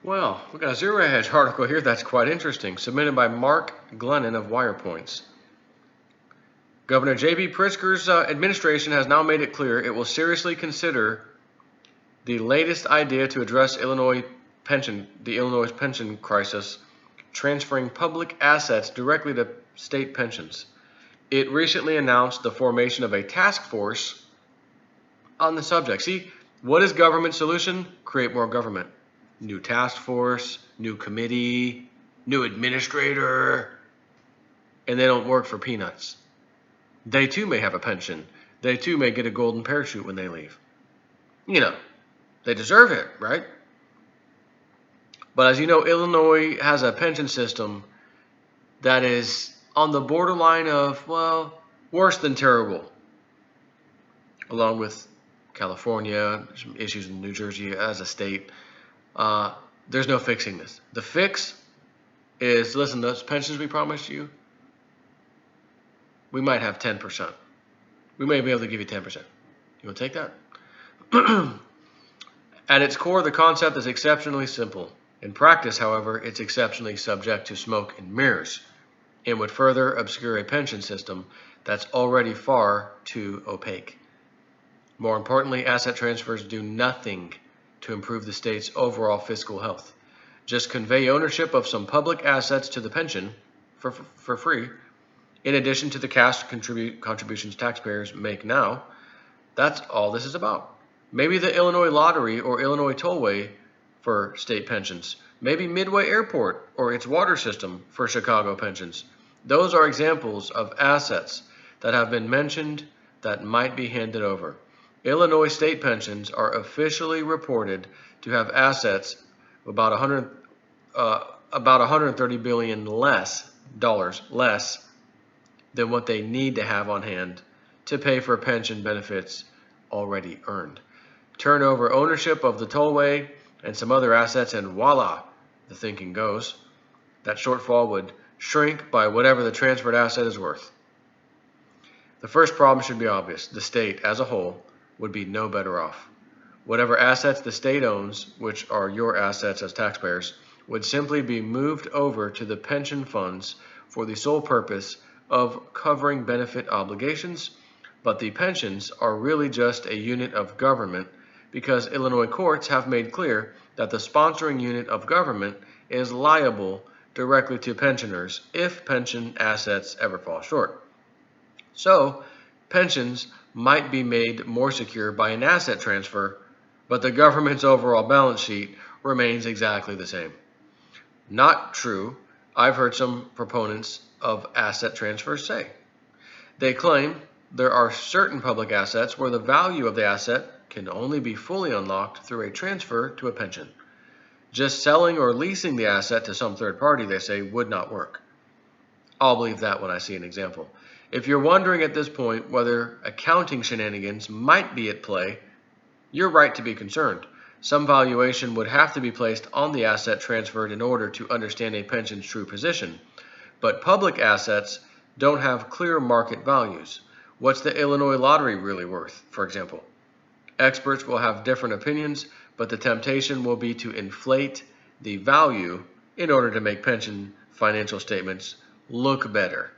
Well, we got a Zero Hedge article here that's quite interesting, submitted by Mark Glennon of WirePoints. Governor J.B. Pritzker's administration has now made it clear it will seriously consider the latest idea to address the Illinois pension crisis, transferring public assets directly to state pensions. It recently announced the formation of a task force on the subject. See, what is government's solution? Create more government. New task force, new committee, new administrator, and they don't work for peanuts. They too may have a pension. They too may get a golden parachute when they leave. You know, they deserve it, right? But as you know, Illinois has a pension system that is on the borderline of, well, worse than terrible. Along with California, some issues in New Jersey as a state. There's no fixing this. The fix is, listen, those pensions we promised you, we might have 10%. We may be able to give you 10%. You want to take that? At its core, the concept is exceptionally simple. In practice, however, it's exceptionally subject to smoke and mirrors and would further obscure a pension system that's already far too opaque. More importantly, asset transfers do nothing to improve the state's overall fiscal health. Just convey ownership of some public assets to the pension for free, in addition to the cash contributions taxpayers make now. That's all this is about. Maybe the Illinois Lottery or Illinois Tollway for state pensions. Maybe Midway Airport or its water system for Chicago pensions. Those are examples of assets that have been mentioned that might be handed over. Illinois state pensions are officially reported to have assets about $130 billion less than what they need to have on hand to pay for pension benefits already earned. Turn over ownership of the tollway and some other assets, and voila, the thinking goes, that shortfall would shrink by whatever the transferred asset is worth. The first problem should be obvious. The state as a whole would be no better off. Whatever assets the state owns, which are your assets as taxpayers, would simply be moved over to the pension funds for the sole purpose of covering benefit obligations, but the pensions are really just a unit of government because Illinois courts have made clear that the sponsoring unit of government is liable directly to pensioners if pension assets ever fall short. So, pensions might be made more secure by an asset transfer, but the government's overall balance sheet remains exactly the same. Not true, I've heard some proponents of asset transfers say. They claim there are certain public assets where the value of the asset can only be fully unlocked through a transfer to a pension. Just selling or leasing the asset to some third party, they say, would not work. I'll believe that when I see an example. If you're wondering at this point whether accounting shenanigans might be at play, you're right to be concerned. Some valuation would have to be placed on the asset transferred in order to understand a pension's true position. But public assets don't have clear market values. What's the Illinois Lottery really worth, for example? Experts will have different opinions, but the temptation will be to inflate the value in order to make pension financial statements look better.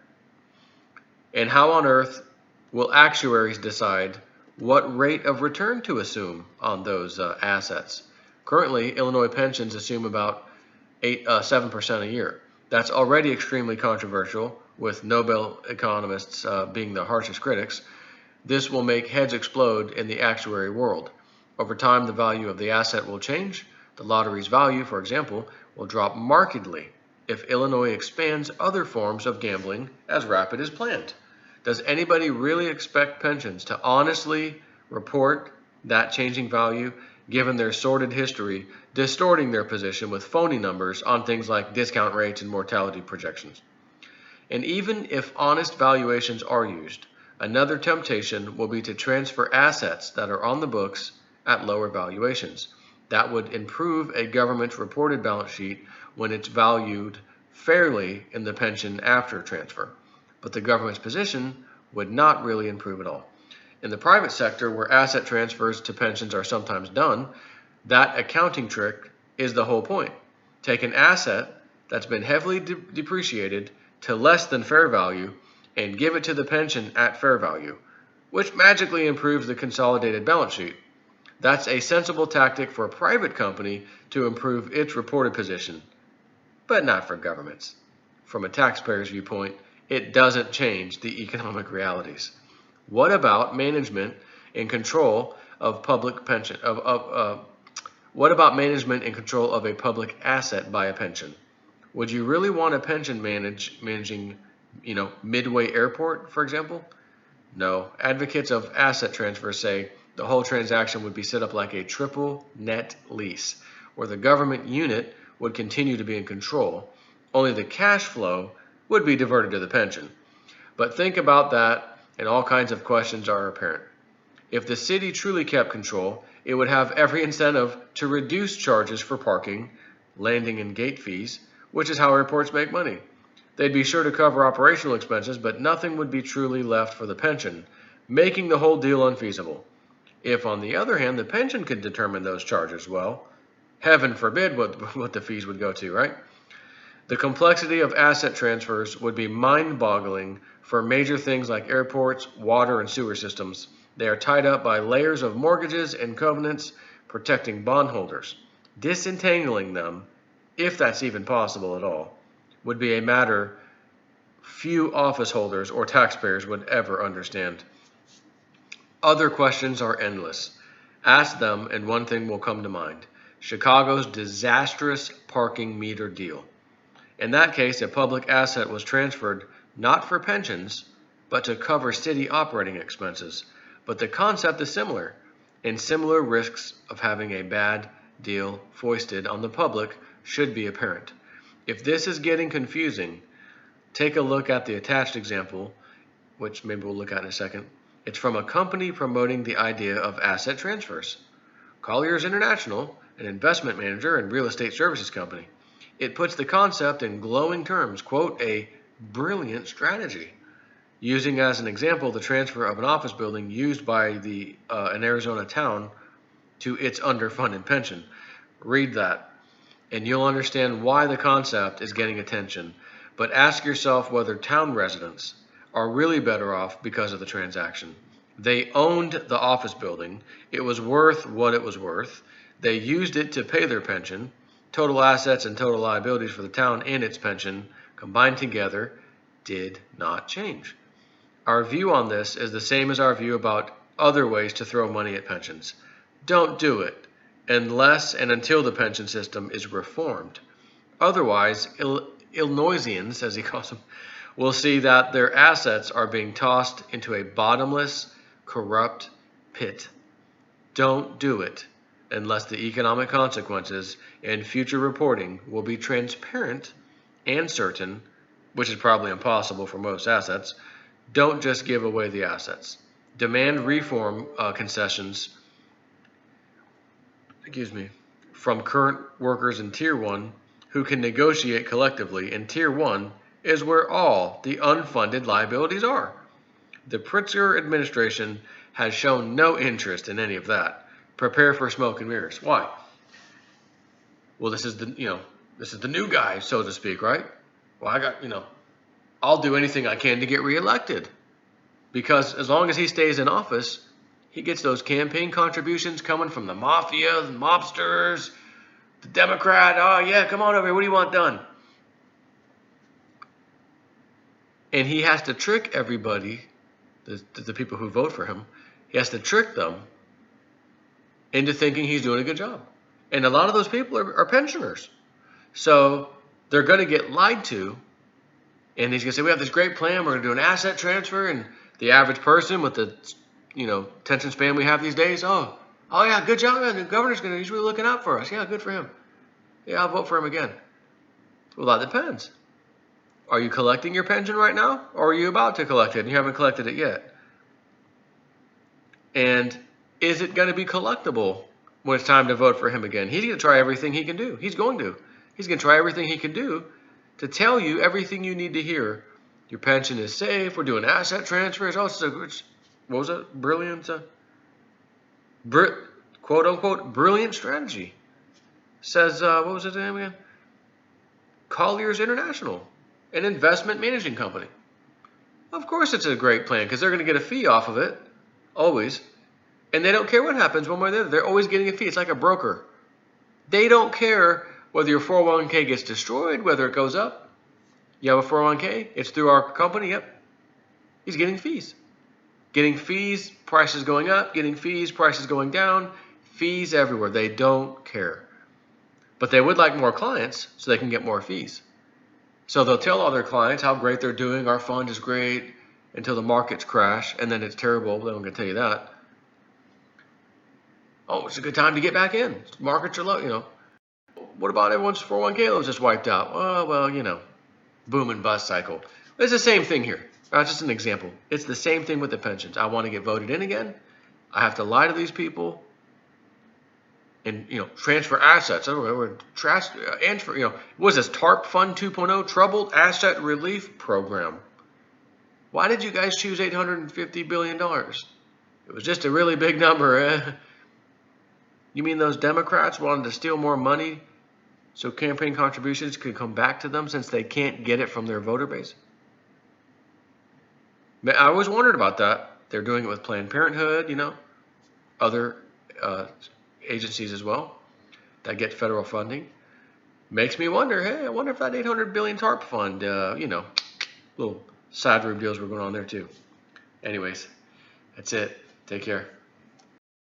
And how on earth will actuaries decide what rate of return to assume on those assets? Currently, Illinois pensions assume about 7% a year. That's already extremely controversial, with Nobel economists being the harshest critics. This will make heads explode in the actuary world. Over time, the value of the asset will change. The lottery's value, for example, will drop markedly if Illinois expands other forms of gambling as rapid as planned. Does anybody really expect pensions to honestly report that changing value, given their sordid history, distorting their position with phony numbers on things like discount rates and mortality projections? And even if honest valuations are used, another temptation will be to transfer assets that are on the books at lower valuations. That would improve a government's reported balance sheet when it's valued fairly in the pension after transfer. But the government's position would not really improve at all. In the private sector, where asset transfers to pensions are sometimes done, that accounting trick is the whole point. Take an asset that's been heavily depreciated to less than fair value and give it to the pension at fair value, which magically improves the consolidated balance sheet. That's a sensible tactic for a private company to improve its reported position, but not for governments. From a taxpayer's viewpoint, it doesn't change the economic realities. What about management and control of public pension? What about management and control of a public asset by a pension? Would you really want a pension managing, Midway Airport, for example? No. Advocates of asset transfer say the whole transaction would be set up like a triple net lease, where the government unit would continue to be in control, only the cash flow would be diverted to the pension. But think about that, and all kinds of questions are apparent. If the city truly kept control, it would have every incentive to reduce charges for parking, landing and gate fees, which is how airports make money. They'd be sure to cover operational expenses, but nothing would be truly left for the pension, making the whole deal unfeasible. If, on the other hand, the pension could determine those charges, well, heaven forbid what the fees would go to, right? The complexity of asset transfers would be mind-boggling for major things like airports, water, and sewer systems. They are tied up by layers of mortgages and covenants protecting bondholders. Disentangling them, if that's even possible at all, would be a matter few office holders or taxpayers would ever understand. Other questions are endless. Ask them and one thing will come to mind. Chicago's disastrous parking meter deal. In that case, a public asset was transferred not for pensions, but to cover city operating expenses. But the concept is similar, and similar risks of having a bad deal foisted on the public should be apparent. If this is getting confusing, take a look at the attached example, which maybe we'll look at in a second. It's from a company promoting the idea of asset transfers. Colliers International, an investment manager and real estate services company. It puts the concept in glowing terms, quote, a brilliant strategy, using as an example the transfer of an office building used by an Arizona town to its underfunded pension. Read that, and you'll understand why the concept is getting attention. But ask yourself whether town residents are really better off because of the transaction. They owned the office building. It was worth what it was worth. They used it to pay their pension. Total assets and total liabilities for the town and its pension combined together did not change. Our view on this is the same as our view about other ways to throw money at pensions. Don't do it unless and until the pension system is reformed. Otherwise, Illinoisians, as he calls them, will see that their assets are being tossed into a bottomless, corrupt pit. Don't do it unless the economic consequences and future reporting will be transparent and certain, which is probably impossible for most assets. Don't just give away the assets. Demand reform concessions from current workers in Tier 1 who can negotiate collectively, and Tier 1 is where all the unfunded liabilities are. The Pritzker administration has shown no interest in any of that. Prepare for smoke and mirrors. Why? Well, this is the new guy, so to speak, right? Well, I'll do anything I can to get reelected. Because as long as he stays in office, he gets those campaign contributions coming from the mafia, the mobsters, the Democrat. Oh, yeah, come on over here. What do you want done? And he has to trick everybody, the people who vote for him, he has to trick them into thinking he's doing a good job. And a lot of those people are pensioners. So they're going to get lied to. And he's going to say, we have this great plan. We're going to do an asset transfer. And the average person with the attention span we have these days, oh yeah, good job, man. The governor's he's really looking out for us. Yeah, good for him. Yeah, I'll vote for him again. Well, that depends. Are you collecting your pension right now? Or are you about to collect it and you haven't collected it yet? And is it going to be collectible when it's time to vote for him again? He's going to try everything he can do. He's going to try everything he can do to tell you everything you need to hear. Your pension is safe. We're doing asset transfers. Oh, what was it? Brilliant, quote unquote, brilliant strategy. Says, what was his name again? Colliers International, an investment managing company. Of course it's a great plan because they're going to get a fee off of it, always. And they don't care what happens one way or the other. They're always getting a fee. It's like a broker. They don't care whether your 401k gets destroyed, whether it goes up. You have a 401k, it's through our company, yep. He's getting fees. Getting fees, prices going up, getting fees, prices going down, fees everywhere. They don't care. But they would like more clients so they can get more fees. So they'll tell all their clients how great they're doing. Our fund is great until the markets crash, and then it's terrible. They're not going to tell you that. Oh, it's a good time to get back in. Markets are low, What about everyone's 401k was just wiped out? Oh, well, boom and bust cycle. It's the same thing here. That's just an example. It's the same thing with the pensions. I want to get voted in again. I have to lie to these people and, transfer assets. What was this TARP Fund 2.0, Troubled Asset Relief Program? Why did you guys choose $850 billion? It was just a really big number. Eh? You mean those Democrats wanted to steal more money so campaign contributions could come back to them since they can't get it from their voter base? I always wondered about that. They're doing it with Planned Parenthood, other agencies as well that get federal funding. Makes me wonder, hey, I wonder if that 800 billion TARP fund, little side room deals were going on there too. Anyways, that's it. Take care.